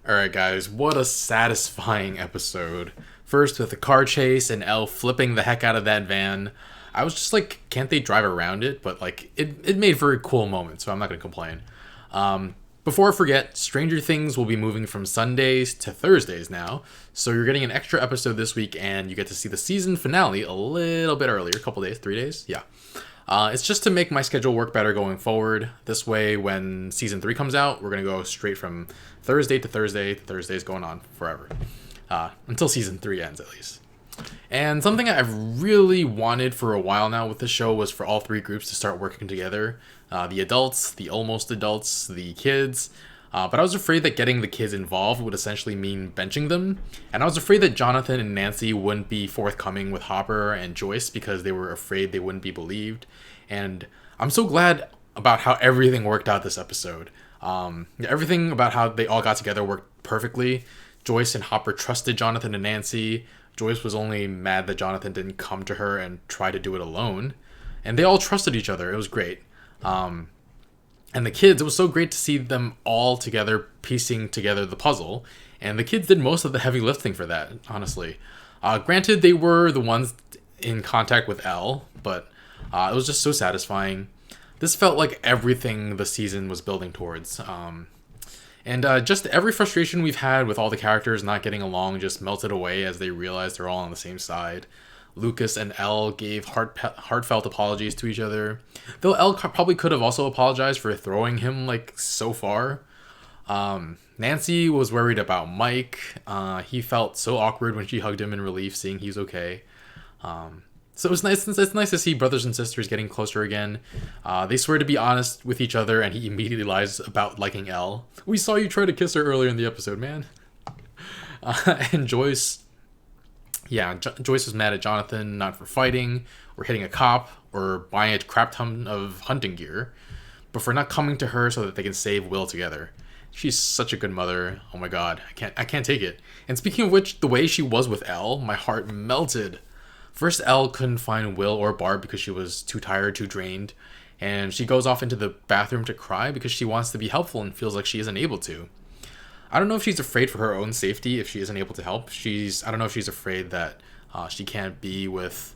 Alright, guys, what a satisfying episode. First, with the car chase and Elle flipping the heck out of that van. I was just like, can't they drive around it? But like, it made for a cool moment, so I'm not gonna complain. Before I forget, Stranger Things will be moving from Sundays to Thursdays now, so you're getting an extra episode this week, and you get to see the season finale a little bit earlier, a couple days, 3 days, yeah. It's just to make my schedule work better going forward. This way, when season 3 comes out, we're going to go straight from Thursday to Thursday. Thursday's going on forever. Until season 3 ends, at least. And something I've really wanted for a while now with the show was for all three groups to start working together. The adults, the almost adults, the kids. But I was afraid that getting the kids involved would essentially mean benching them. And I was afraid that Jonathan and Nancy wouldn't be forthcoming with Hopper and Joyce because they were afraid they wouldn't be believed. And I'm so glad about how everything worked out this episode. Everything about how they all got together worked perfectly. Joyce and Hopper trusted Jonathan and Nancy. Joyce was only mad that Jonathan didn't come to her and try to do it alone. And they all trusted each other. It was great. And the kids, it was so great to see them all together piecing together the puzzle. And the kids did most of the heavy lifting for that, honestly. Granted, they were the ones in contact with Elle, but it was just so satisfying. This felt like everything the season was building towards. And just every frustration we've had with all the characters not getting along just melted away as they realized they're all on the same side. Lucas and Elle gave heartfelt apologies to each other. Though Elle probably could have also apologized for throwing him like so far. Nancy was worried about Mike. He felt so awkward when she hugged him in relief, seeing he's okay. So it was nice. It's nice to see brothers and sisters getting closer again. They swear to be honest with each other, and he immediately lies about liking Elle. We saw you try to kiss her earlier in the episode, man. And Joyce. Yeah, Joyce was mad at Jonathan, not for fighting, or hitting a cop, or buying a crap ton of hunting gear, but for not coming to her so that they can save Will together. She's such a good mother. Oh my god, I can't take it. And speaking of which, the way she was with Elle, my heart melted. First, Elle couldn't find Will or Barb because she was too tired, too drained, and she goes off into the bathroom to cry because she wants to be helpful and feels like she isn't able to. I don't know if she's afraid for her own safety if she isn't able to help. I don't know if she's afraid that she can't be with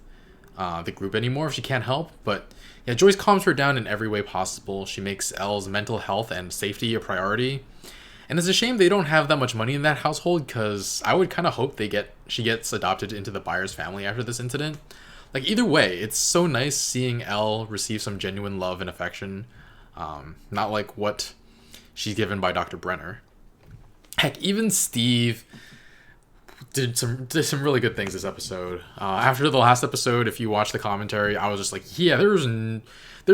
the group anymore if she can't help. But yeah, Joyce calms her down in every way possible. She makes Elle's mental health and safety a priority. And it's a shame they don't have that much money in that household because I would kind of hope she gets adopted into the Byers family after this incident. Like either way, it's so nice seeing Elle receive some genuine love and affection. Not like what she's given by Dr. Brenner. Heck, even Steve did some really good things this episode. After the last episode, if you watch the commentary, I was just like, yeah, there's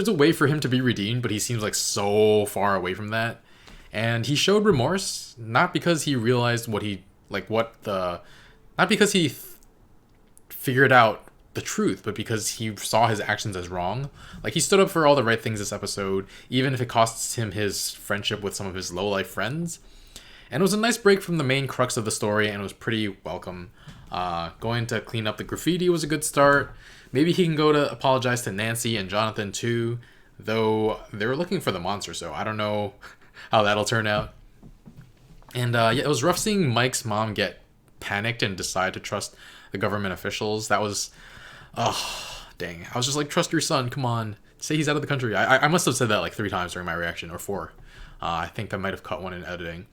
a way for him to be redeemed, but he seems like so far away from that. And he showed remorse, not because he realized not because he figured out the truth, but because he saw his actions as wrong. Like, he stood up for all the right things this episode, even if it costs him his friendship with some of his low-life friends. And it was a nice break from the main crux of the story, and it was pretty welcome. Going to clean up the graffiti was a good start. Maybe he can go to apologize to Nancy and Jonathan too, though they were looking for the monster, so I don't know how that'll turn out. And yeah, it was rough seeing Mike's mom get panicked and decide to trust the government officials. That was, oh, dang. I was just like, trust your son, come on. Say he's out of the country. I must have said that like 3 times during my reaction, or 4. I think I might have cut one in editing.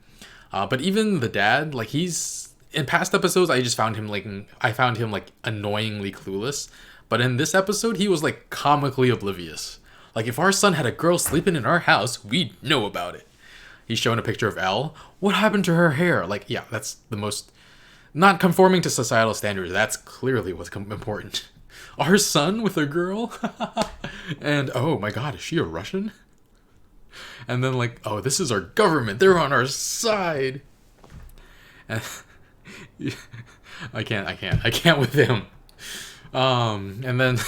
But even the dad, like he's in past episodes, I found him like annoyingly clueless. But in this episode, he was like comically oblivious. Like if our son had a girl sleeping in our house, we'd know about it. He's showing a picture of Elle. What happened to her hair? Like, yeah, that's the most not conforming to societal standards. That's clearly what's important. Our son with a girl, and oh my god, is she a Russian? And then like, oh, this is our government. They're on our side. And I can't with him. And then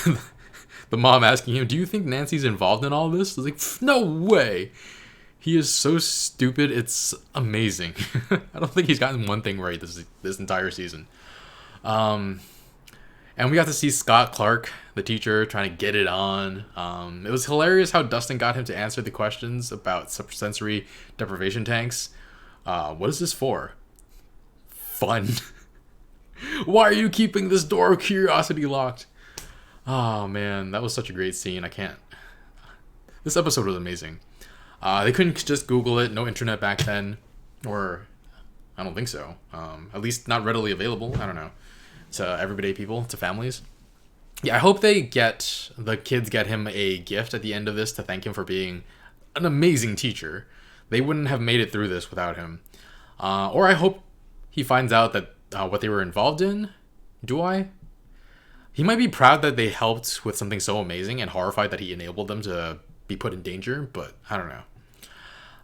the mom asking him, "Do you think Nancy's involved in all this?" I was like, no way. He is so stupid. It's amazing. I don't think he's gotten one thing right this entire season. And we got to see Scott Clarke, the teacher, trying to get it on. It was hilarious how Dustin got him to answer the questions about sensory deprivation tanks, What is this for? Fun. Why are you keeping this door of curiosity locked? Oh man, that was such a great scene. I can't. This episode was amazing. They couldn't just Google it. No internet back then, or I don't think so. At least not readily available. I don't know, to everyday people, to families. Yeah, I hope the kids get him a gift at the end of this to thank him for being an amazing teacher. They wouldn't have made it through this without him. Or I hope he finds out that what they were involved in. Do I? He might be proud that they helped with something so amazing and horrified that he enabled them to be put in danger, but I don't know.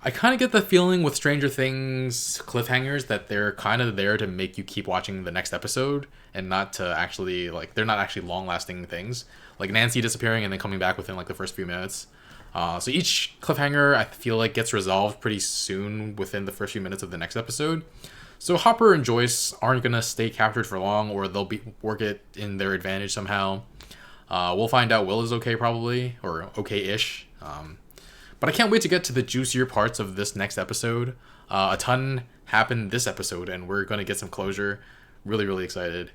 I kind of get the feeling with Stranger Things cliffhangers that they're kind of there to make you keep watching the next episode and not to actually, like, they're not actually long-lasting things. Like Nancy disappearing and then coming back within, like, the first few minutes. So each cliffhanger, I feel like, gets resolved pretty soon within the first few minutes of the next episode. So Hopper and Joyce aren't going to stay captured for long, or they'll work it in their advantage somehow. We'll find out Will is okay, probably, or okay-ish. But I can't wait to get to the juicier parts of this next episode. A ton happened this episode, and we're going to get some closure. Really, really excited.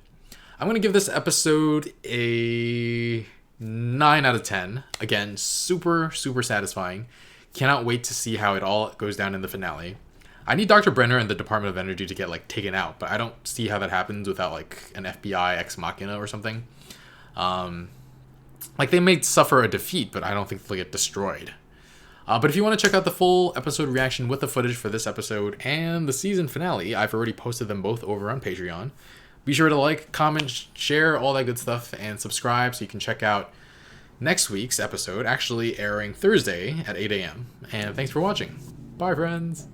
I'm going to give this episode a 9 out of 10. Again, super, super satisfying. Cannot wait to see how it all goes down in the finale. I need Dr. Brenner and the Department of Energy to get, like, taken out, but I don't see how that happens without, like, an FBI ex machina or something. Like, they may suffer a defeat, but I don't think they'll get destroyed. But if you want to check out the full episode reaction with the footage for this episode and the season finale, I've already posted them both over on Patreon. Be sure to like, comment, share, all that good stuff, and subscribe so you can check out next week's episode, actually airing Thursday at 8 a.m. And thanks for watching. Bye, friends.